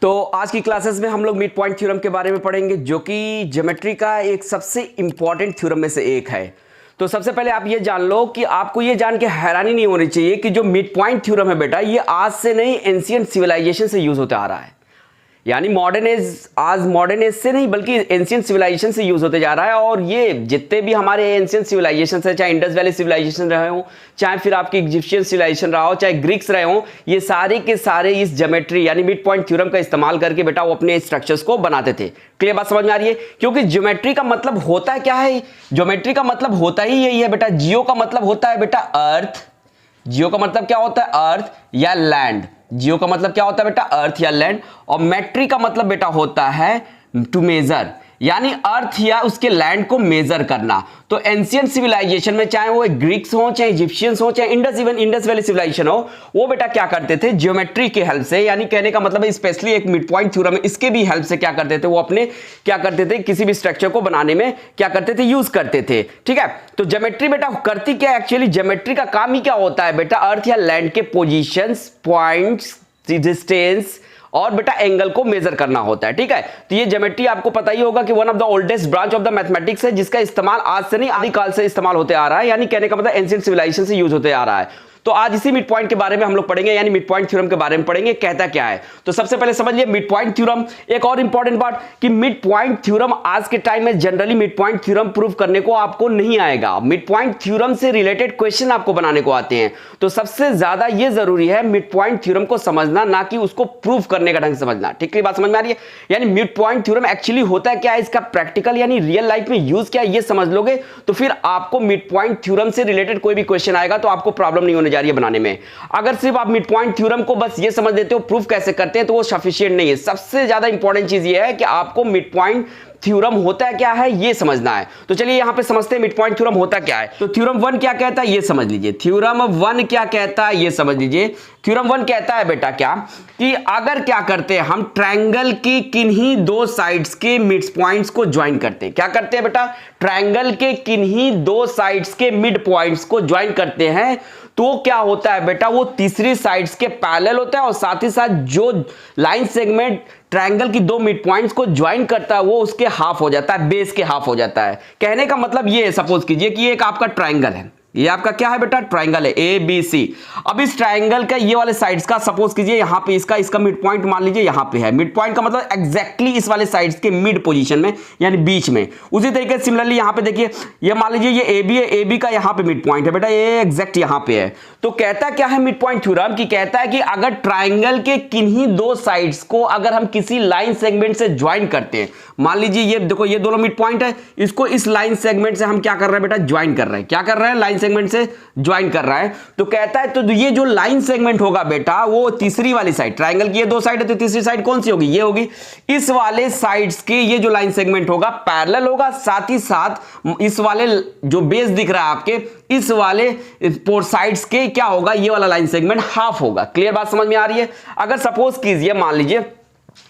तो आज की क्लासेस में हम लोग मिड पॉइंट थ्योरम के बारे में पढ़ेंगे, जो कि ज्योमेट्री का एक सबसे इंपॉर्टेंट थ्योरम में से एक है। तो सबसे पहले आप ये जान लो कि आपको ये जान के हैरानी नहीं होनी चाहिए कि जो मिड पॉइंट थ्योरम है बेटा, ये आज से नहीं एंशिएंट सिविलाइजेशन से यूज होता आ रहा है। यानी मॉडर्न एज से नहीं बल्कि एंशिएंट सिविलाइजेशन से यूज होते जा रहा है। और ये जितने भी हमारे एंशिएंट सिविलाइजेशन है, चाहे इंडस वैली सिविलाइजेशन रहे हो, चाहे फिर आपकी इजिप्शियन सिविलाइजेशन रहा हो, चाहे ग्रीक्स रहे हो, ये सारे के सारे इस ज्योमेट्री यानी मिड पॉइंट थ्योरम का इस्तेमाल करके बेटा वो अपने स्ट्रक्चर्स को बनाते थे। क्लियर बात समझ में आ रही है? क्योंकि ज्योमेट्री का मतलब होता है क्या है? ज्योमेट्री का मतलब होता ही यही है बेटा। जियो का मतलब होता है बेटा अर्थ। जियो का मतलब क्या होता है? अर्थ या लैंड। जियो का मतलब क्या होता है बेटा? अर्थ या लैंड। और मेट्री का मतलब बेटा होता है टू मेजर, यानी अर्थ या उसके लैंड को मेजर करना। तो एंशिएंट सिविलाइजेशन में चाहे वो ग्रीक्स हो, चाहे इजिप्शियंस हो, चाहे इंडस वैली सिविलाइजेशन हो, वो बेटा क्या करते थे? ज्योमेट्री की हेल्प से, यानी कहने का मतलब है स्पेशली एक मिड पॉइंट थ्योरम है, इसके भी हेल्प से क्या करते थे? वो अपने क्या करते थे? किसी भी स्ट्रक्चर को बनाने में क्या करते थे? यूज करते थे। ठीक है, तो ज्योमेट्री बेटा करती क्या? एक्चुअली ज्योमेट्री का काम ही क्या होता है बेटा? अर्थ या लैंड के पोजीशंस, पॉइंट्स, डिस्टेंस और बेटा एंगल को मेजर करना होता है। ठीक है, तो ये ज्योमेट्री आपको पता ही होगा कि one of the oldest branch of the mathematics है, जिसका इस्तेमाल आज से नहीं आदिकाल से इस्तेमाल होते आ रहा है। यानी कहने का मतलब एंशिएंट सिविलाइजेशन से यूज होते आ रहा है। तो आज इसी मिड पॉइंट के बारे में हम लोग पढ़ेंगे, यानी मिड पॉइंट थ्योरम के बारे में पढ़ेंगे, कहता क्या है। तो सबसे पहले समझिए मिड पॉइंट थ्योरम। एक और इंपॉर्टेंट बात कि मिड पॉइंट थ्योरम आज के टाइम में generally mid point theorem prove करने को आपको नहीं आएगा। मिड पॉइंट थ्योरम से रिलेटेड क्वेश्चन आपको बनाने को आते हैं। तो सबसे ज्यादा यह जरूरी है मिड पॉइंट थ्योरम को समझना, ना कि उसको प्रूव करने का ढंग से समझना। ठीक है, बात समझ में आ रही है? यानी मिड पॉइंट थ्योरम एक्चुअली होता है क्या है, इसका प्रैक्टिकल यानी रियल लाइफ में यूज क्या है, ये समझ लोगे तो फिर आपको मिड पॉइंट थ्योरम से रिलेटेड कोई भी क्वेश्चन आएगा तो आपको प्रॉब्लम नहीं होने जा रही है बनाने में। अगर सिर्फ आप मिड पॉइंट थ्योरम को बस ये समझ लेते हो प्रूफ कैसे करते हैं, तो वो सफिशिएंट नहीं है। सबसे ज्यादा इंपॉर्टेंट चीज ये है कि आपको मिड पॉइंट थ्योरम होता है क्या है ये समझना है। तो चलिए यहां पे समझते हैं मिड पॉइंट थ्योरम होता क्या है। तो थ्योरम 1 क्या कहता है ये समझ लीजिए। थ्योरम 1 क्या कहता है ये समझ लीजिए। थ्योरम 1 कहता है बेटा क्या कि अगर क्या करते हैं हम ट्रायंगल की किन्हीं दो साइड्स के मिड पॉइंट्स को ज्वाइन करते हैं। क्या करते हैं बेटा? ट्रायंगल के किन्हीं दो साइड्स के मिड पॉइंट्स को ज्वाइन करते हैं, तो क्या होता है बेटा? वो तीसरी साइड्स के पैरेलल होता है और साथ ही साथ जो लाइन सेगमेंट ट्रायंगल की दो मिड पॉइंट्स को ज्वाइन करता है वो उसके हाफ हो जाता है, बेस के हाफ हो जाता है। कहने का मतलब ये है, सपोज कीजिए कि एक आपका ट्रायंगल है, ये आपका क्या है बेटा? ट्रायंगल है ए बी सी। अब इस ट्रायंगल का ये वाले साइड्स का सपोज कीजिए यहां पे इसका मिड पॉइंट मान लीजिए यहां पे है। मिड पॉइंट का मतलब एग्जैक्टली इस वाले साइड्स के मिड पोजीशन में, यानी बीच में। उसी तरीके से सिमिलरली यहां पे देखिए, ये मान लीजिए ये ए बी है, ए बी का यहां पे मिड पॉइंट है बेटा, ये एग्जैक्ट यहां पे है। तो कहता क्या है मिड पॉइंट थ्योरम की? कहता है कि अगर ट्रायंगल के किन्हीं दो साइड्स को अगर हम किसी लाइन सेगमेंट से ज्वाइन करते हैं, मान लीजिए ये देखो ये दोनों मिड पॉइंट है, इसको इस लाइन सेगमेंट से हम क्या कर रहे हैं बेटा? ज्वाइन कर रहे हैं। क्या कर रहे हैं? लाइन सेगमेंट से ज्वाइन कर रहा है। तो कहता है तो ये जो लाइन सेगमेंट होगा बेटा, वो तीसरी वाली साइड, ट्रायंगल की ये दो साइड है तो तीसरी साइड कौन सी होगी? ये होगी। इस वाले साइड्स के ये जो लाइन सेगमेंट होगा पैरेलल होगा, साथ ही साथ इस वाले जो बेस दिख रहा है आपके, इस वाले साइड्स के क्या होगा? ये वाला लाइन सेगमेंट हाफ होगा। क्लियर बात समझ में आ रही है? अगर सपोज कीजिए मान लीजिए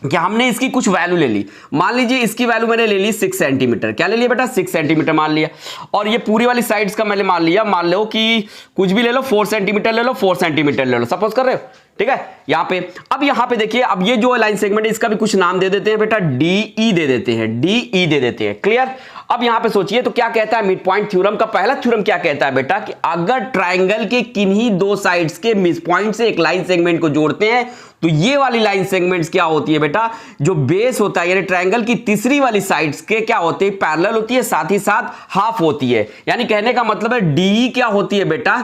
कि हमने इसकी कुछ वैल्यू ले ली, मान लीजिए इसकी वैल्यू मैंने ले ली 6 सेंटीमीटर। क्या ले लिया बेटा? 6 सेंटीमीटर मान लिया। और ये पूरी वाली साइड्स का मैंने मान लिया, मान लो कि कुछ भी ले लो, 4 सेंटीमीटर ले लो, 4 सेंटीमीटर ले लो, सपोज कर रहे हो। ठीक है, यहां पे अब यहां पे देखिए, अब ये जो लाइन सेगमेंट है इसका भी कुछ नाम दे देते हैं बेटा, डी ई दे देते हैं, डी ई दे देते हैं। क्लियर? अब यहां पे सोचिए तो क्या कहता है मिड पॉइंट थ्योरम का पहला थ्योरम क्या कहता है बेटा कि अगर ट्रायंगल के किन्हीं दो साइड्स के मिड पॉइंट से एक लाइन सेगमेंट को जोड़ते हैं, तो ये वाली लाइन सेगमेंट्स क्या होती है बेटा? जो बेस होता है यानी ट्रायंगल की तीसरी वाली साइड्स के क्या होते हैं? पैरेलल होती है, साथ ही साथ हाफ होती है। यानी कहने का मतलब है डी क्या होती है बेटा?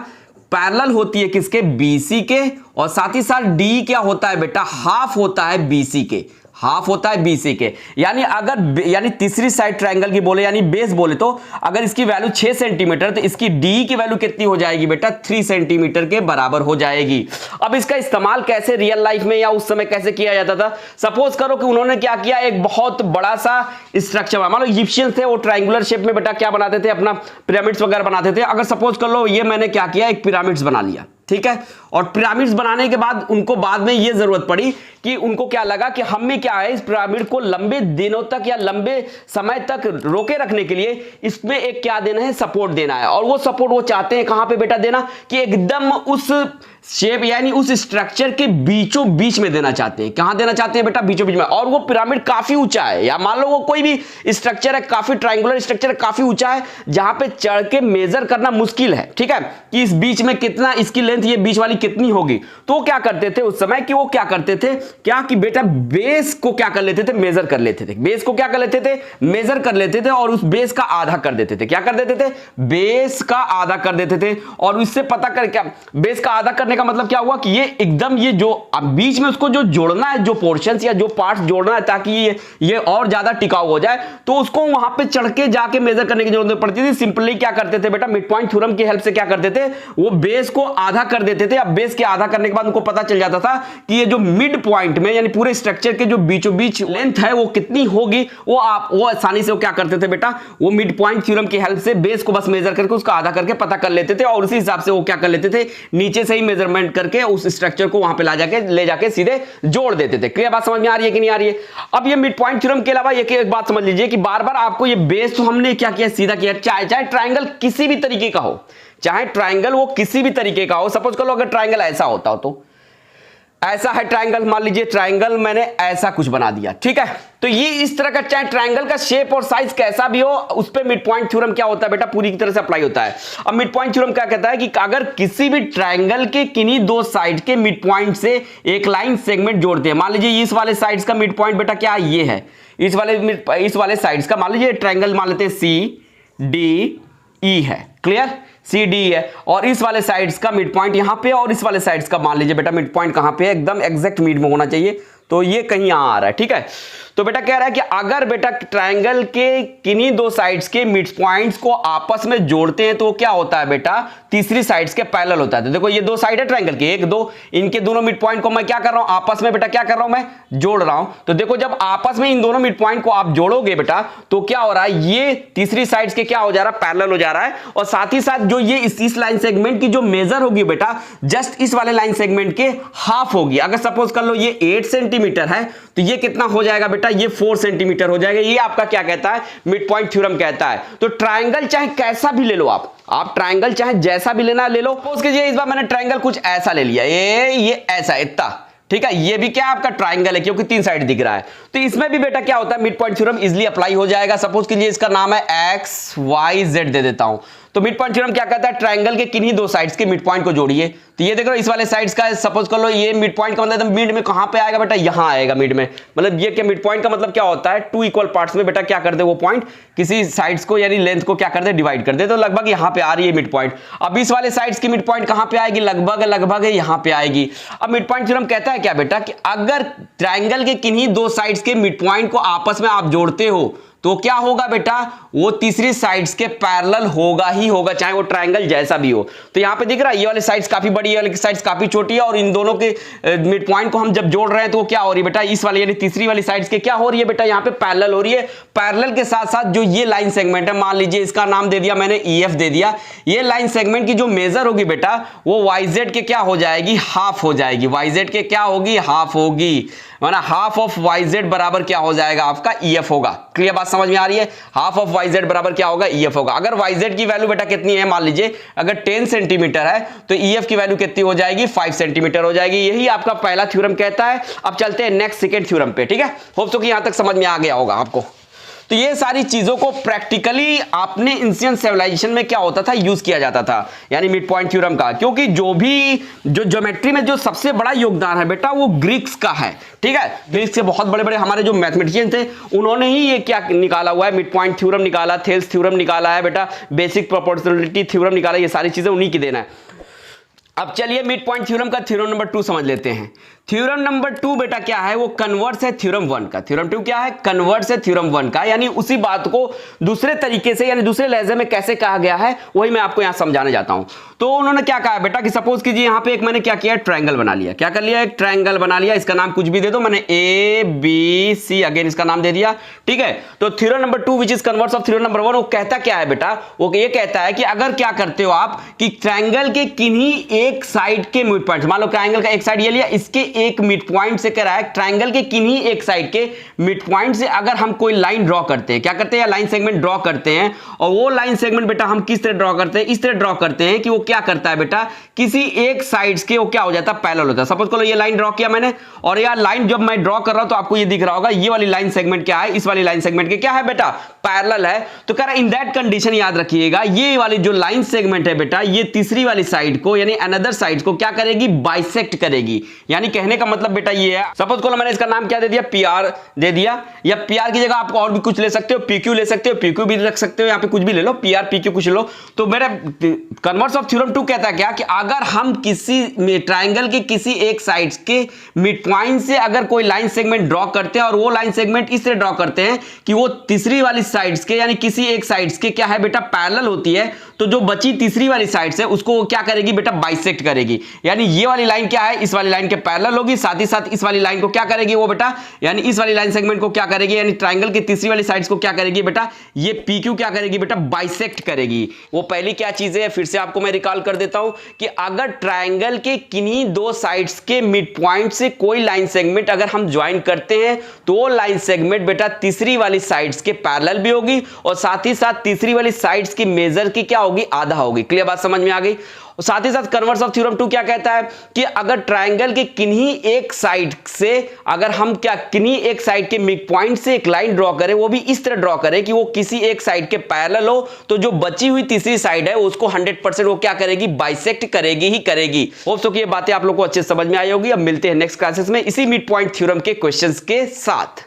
पैरेलल होती है किसके? बीसी के। और साथ ही साथ डी क्या होता है बेटा? हाफ होता है बीसी के, हाफ होता है बीसी के। यानी अगर यानी तीसरी साइड ट्रायंगल की बोले यानी बेस बोले तो अगर इसकी वैल्यू 6 सेंटीमीटर तो इसकी डी की वैल्यू कितनी हो जाएगी बेटा? 3 सेंटीमीटर के बराबर हो जाएगी। अब इसका इस्तेमाल कैसे रियल लाइफ में या उस समय कैसे किया जाता था? सपोज करो कि उन्होंने क्या किया, एक बहुत बड़ा सा स्ट्रक्चर, मान लो इजिप्शियंस थे, वो ट्रायंगुलर शेप में बेटा क्या बनाते थे? अपना पिरामिड्स वगैरह बनाते थे। अगर सपोज कर लो ये मैंने क्या किया, एक पिरामिड्स बना लिया। ठीक है, और पिरामिड्स बनाने के बाद उनको बाद में ये जरूरत पड़ी कि उनको क्या लगा कि हमें क्या है, इस पिरामिड को लंबे दिनों तक या लंबे समय तक रोके रखने के लिए इसमें एक क्या देना है? सपोर्ट देना है। और वो सपोर्ट वो चाहते हैं कहां पे बेटा देना? कि एकदम उस शेप यानी उस स्ट्रक्चर के बीचों बीच में देना चाहते हैं। कहां देना चाहते हैं बेटा? बीचों बीच में। और वो पिरामिड काफी ऊंचा है, या मान लो वो कोई भी स्ट्रक्चर है, काफी ट्रायंगुलर स्ट्रक्चर है, काफी ऊंचा है, जहां पे चढ़ के मेजर करना मुश्किल है, ठीक है, कि इस बीच में कितना, इसकी लेंथ ये बीच वाली कितनी होगी। तो क्या करते थे उस समय कि वो क्या करते थे, क्या कि बेटा बेस को क्या कर लेते थे, मेजर कर लेते थे। बेस को क्या कर लेते थे, मेजर कर लेते थे, और उस बेस का आधा कर देते थे। क्या कर देते थे? बेस का आधा कर देते थे। और इससे पता कर क्या, बेस का आधा करने का मतलब क्या हुआ कि ये एकदम, ये जो अब बीच में उसको जो जोड़ना है, जो पोर्शंस या जो पार्ट्स जोड़ना है ताकि ये और ज्यादा टिकाऊ हो जाए, तो उसको वहां पे चढ़ के जाके मेजर करने की जरूरत पड़ती थी। सिंपली क्या करते थे बेटा, मिड पॉइंट थ्योरम की हेल्प से क्या करते थे, वो बेस को आधा कर देते थे। अब बेस के आधा करने के बाद उनको पता चल जाता था कि ये जो मिड पॉइंट में यानी पूरे स्ट्रक्चर के जो बीचों बीच लेंथ है वो कितनी होगी। वो आसानी से वो क्या करते थे बेटा, वो मिड पॉइंट थ्योरम की हेल्प से बेस को बस मेजर करके उसका आधा करके पता कर लेते थे, और उसी हिसाब से वो क्या कर लेते थे, नीचे से ही मेजरमेंट करके उस स्ट्रक्चर को वहां पे ले जाके सीधे जोड़ देते थे। क्लियर बात समझ में आ रही है कि नहीं आ रही है? अब ये मिड पॉइंट थ्योरम के अलावा एक बात समझ लीजिए कि बार बार आपको ये बेस तो हमने क्या किया, सीधा किया। चाहे ट्राइंगल किसी भी तरीके का हो, चाहे ट्राइंगल वो किसी भी तरीके का हो, सपोज कर लो अगर ट्राइंगल ऐसा होता हो, तो ऐसा है ट्राइंगल, मान लीजिए ट्राइंगल मैंने ऐसा कुछ बना दिया, ठीक है, तो ये इस तरह का, चाहे ट्राइंगल का शेप और साइज कैसा भी हो, उस पे मिड पॉइंट थ्योरम क्या होता है बेटा, पूरी तरह से अप्लाई होता है। अब मिड पॉइंट थ्योरम क्या कहता है कि अगर किसी भी ट्राइंगल के किन्हीं दो साइड के मिड पॉइंट से एक लाइन सेगमेंट जोड़ते हैं, मान लीजिए इस वाले साइड्स का मिड पॉइंट बेटा क्या ये है, इस वाले साइड्स का, मान लीजिए ट्राइंगल मान लेते हैं CDE है, क्लियर, CD है, और इस वाले साइड्स का मिड पॉइंट यहां पे, और इस वाले साइड्स का मान लीजिए बेटा मिड पॉइंट कहां पे है, एकदम एग्जैक्ट मिड में होना चाहिए, तो ये कहीं यहां आ रहा है, ठीक है। तो बेटा कह रहा है कि अगर बेटा ट्रायंगल के किन्हीं दो साइड्स के मिड पॉइंट्स को आपस में जोड़ते हैं तो क्या होता है बेटा, तीसरी साइड्स के पैरेलल होता है। तो देखो ये दो साइड है ट्रायंगल के, एक दो, इनके दोनों मिड पॉइंट को मैं क्या कर रहा हूं, आपस में बेटा क्या कर रहा हूं, मैं जोड़ रहा हूं। तो देखो जब आपस में इन दोनों मिड पॉइंट को आप जोड़ोगे बेटा, तो क्या हो रहा है, ये तीसरी साइड्स के क्या हो जा रहा है, पैरेलल हो जा रहा है, और साथ ही साथ जो ये इस लाइन सेगमेंट की जो मेजर होगी बेटा, जस्ट इस वाले लाइन सेगमेंट के हाफ होगी। अगर सपोज कर लो ये 8 सेंटीमीटर है, तो ये कितना हो जाएगा बेटा, ये 4 सेंटीमीटर हो जाएगा। ये आपका क्या कहता है, मिड पॉइंट थ्योरम कहता है। तो ट्रायंगल चाहे कैसा भी ले लो आप ट्रायंगल चाहे जैसा भी लेना ले लो। सपोज कीजिए इस बार मैंने ट्रायंगल कुछ ऐसा ले लिया, ये ऐसा इतना, ठीक है, ये भी क्या आपका ट्रायंगल है क्योंकि 3 साइड दिख रहा है। तो इसमें भी बेटा क्या होता है, mid point theorem easily apply हो जाएगा। सपोज कीजिए इसका नाम है XYZ दे देता हूं। तो मिड पॉइंट थ्योरम क्या कहता है, ट्रायंगल के किन्हीं दो साइड्स के मिड पॉइंट को जोड़िए। तो ये देखो इस वाले साइड्स का सपोज कर लो, ये मिड पॉइंट का मतलब मिड में कहां पे आएगा बेटा, यहां आएगा मिड में। मतलब ये क्या मिड पॉइंट का मतलब क्या होता है, 2 इक्वल पार्ट्स में बेटा क्या कर दे, वो पॉइंट किसी साइड्स को यानी लेंथ को क्या कर दे, डिवाइड कर दे। तो लगभग यहां पे आ रही है मिड पॉइंट। अब इस वाले साइड्स की मिड पॉइंट कहां पे आएगी, लगभग यहां पे आएगी। अब मिड पॉइंट थ्योरम कहता है क्या बेटा, कि अगर ट्रायंगल के किन्हीं दो साइड्स के मिड पॉइंट को आपस में आप जोड़ते हो तो क्या होगा बेटा, वो तीसरी साइड्स के पैरेलल होगा ही होगा, चाहे वो ट्रायंगल जैसा भी हो। तो यहां पे दिख रहा है ये वाली साइड्स काफी बड़ी है, ये वाली साइड्स काफी छोटी है, और इन दोनों के मिड पॉइंट को हम जब जोड़ रहे हैं तो क्या हो रही है बेटा, इस वाली यानी तीसरी वाली साइड्स के क्या हो रही है बेटा, यहां पे पैरेलल हो रही है। पैरेलल के साथ साथ जो ये लाइन सेगमेंट है, मान लीजिए इसका नाम दे दिया मैंने EF दे दिया, ये लाइन सेगमेंट की जो मेजर होगी बेटा, वो YZ के क्या हो जाएगी, हाफ हो जाएगी। YZ के क्या होगी, हाफ होगी, माना हाफ ऑफ YZ बराबर क्या हो जाएगा, आपका EF होगा। क्लियर बात समझ में आ रही है, हाफ ऑफ YZ बराबर क्या होगा, EF होगा। अगर YZ की वैल्यू बेटा कितनी है, मान लीजिए अगर 10 सेंटीमीटर है तो EF की वैल्यू कितनी हो जाएगी, 5 सेंटीमीटर हो जाएगी। यही आपका पहला थ्योरम कहता है। अब चलते हैं नेक्स्ट सेकंड थ्योरम पे, ठीक है। होप सो कि यहां तक समझ में आ गया होगा आपको। तो ये सारी चीजों को प्रैक्टिकली आपने एंशिएंट सिविलाइजेशन में क्या होता था, यूज किया जाता था, यानी मिड पॉइंट थ्योरम का। क्योंकि जो ज्योमेट्री में जो सबसे बड़ा योगदान है बेटा, वो ग्रीक्स का है, ठीक है। ग्रीक्स के बहुत बड़े बड़े हमारे जो मैथमेटिशियन थे, उन्होंने ही ये क्या निकाला हुआ है, मिड पॉइंट थ्योरम निकाला, थेल्स थ्योरम निकाला है बेटा, बेसिक प्रोपोर्शनलिटी थ्योरम निकाला, ये सारी चीजें उन्हीं की देना है। अब चलिए मिड पॉइंट थ्योरम का थ्योरम नंबर 2 समझ लेते हैं। थ्योरम नंबर 2 बेटा क्या है, वो कन्वर्स है थ्योरम 1 का। थ्योरम 2 क्या है, कन्वर्स है थ्योरम 1 का, यानी उसी बात को दूसरे तरीके से यानी दूसरे लहजे में कैसे कहा गया है, वही मैं आपको यहां समझाने जाता हूं। तो उन्होंने क्या कहा बेटा कि सपोज कीजिए यहां पे एक मैंने क्या किया, ट्रायंगल बना लिया। क्या कर लिया, एक ट्रायंगल बना लिया, इसका नाम कुछ भी दे दो, मैंने ABC अगेन इसका नाम दे दिया, ठीक है। तो theorem number 2 which is converse of theorem number 1, वो कहता क्या है बेटा, वो ये कहता है कि अगर क्या करते हो आप कि ट्रायंगल के किन्हीं एक साइड के मिड पॉइंट, मान लो ट्रायंगल का एक साइड ये लिया, इसके एक मिड पॉइंट से कह रहा है, ट्राइंगल के किन्हीं एक साइड के मिड पॉइंट से अगर हम कोई लाइन ड्रॉ करते हैं, क्या करते हैं, लाइन सेगमेंट ड्रॉ करते हैं, और वो लाइन सेगमेंट बेटा हम किस तरह ड्रॉ करते हैं, इस तरह ड्रॉ करते हैं कि वो क्या करता है बेटा, किसी एक साइड्स के वो क्या हो जाता है, पैरेलल होता है। सपोज करो ये लाइन ड्रॉ किया मैंने, और यार लाइन जब मैं ड्रॉ कर रहा हूं तो आपको ये दिख रहा होगा, ये वाली लाइन सेगमेंट क्या है, इस वाली लाइन सेगमेंट के क्या है बेटा, पैरेलल है। तो कह रहा है इन दैट कंडीशन याद रखिएगा, ये वाली जो लाइन सेगमेंट है बेटा, ये तीसरी वाली साइड को यानी अनदर साइड को क्या करेगी, बाइसेक्ट करेगी। यानी कहने का मतलब बेटा ये है, सपोज करो मैंने इसका नाम क्या दे दिया, पीआर दे दिया, या पीआर की जगह आप और भी कुछ ले सकते हो, पीक्यू ले सकते हो, पीक्यू भी रख सकते हो, यहां पे कुछ भी ले लो, पीआर पीक्यू कुछ लो। तो मेरा कन्वर्स ऑफ थ्योरम 2 कहता है क्या, कि अगर हम किसी ट्राइंगल के किसी एक साइड्स के मिड पॉइंट से अगर कोई लाइन सेगमेंट ड्रॉ करते हैं, और वो लाइन सेगमेंट इस तरह ड्रॉ करते हैं कि वो तीसरी वाली साइड्स के यानी किसी एक साइड्स के क्या है बेटा, पैरेलल होती है, तो जो बची तीसरी वाली साइड से उसको क्या करेगी बेटा, बाइसेक्ट करेगी। यानी ये वाली लाइन क्या है, इस वाली लाइन के पैरेलल होगी, साथ ही साथ इस वाली लाइन को क्या करेगी वो बेटा, यानी इस वाली लाइन सेगमेंट को क्या करेगी, यानी ट्राइंगल की तीसरी वाली साइड्स को क्या करेगी बेटा, ये पीक्यू क्या करेगी बेटा, बाइसेक्ट करेगी। वो पहली क्या चीज है, फिर से आपको मैं रिकॉल कर देता हूं कि अगर ट्राइंगल के किन्हीं दो साइड्स के मिड पॉइंट से कोई लाइन सेगमेंट अगर हम ज्वाइन करते हैं, तो वो लाइन सेगमेंट बेटा तीसरी वाली साइड्स के पैरेलल भी होगी, और साथ ही साथ तीसरी वाली साइड्स की मेजर की क्या होगी, आधा होगी। क्लियर बात समझ में आ गई। और साथ ही साथ कन्वर्स ऑफ थ्योरम 2 क्या कहता है कि अगर ट्राइंगल के किन्हीं एक साइड से अगर हम क्या किन्हीं एक साइड के मिड पॉइंट से एक लाइन ड्रॉ करें, वो भी इस तरह ड्रॉ करें कि वो किसी एक साइड के पैरेलल हो, तो जो बची हुई तीसरी साइड है उसको 100% वो क्या करेगी, बाइसेक्ट करेगी ही करेगी। होप सो कि ये बातें आप लोग को अच्छे समझ में आई होगी। अब मिलते हैं नेक्स्ट क्लासेस में इसी मिड पॉइंट थ्योरम के क्वेश्चंस के साथ।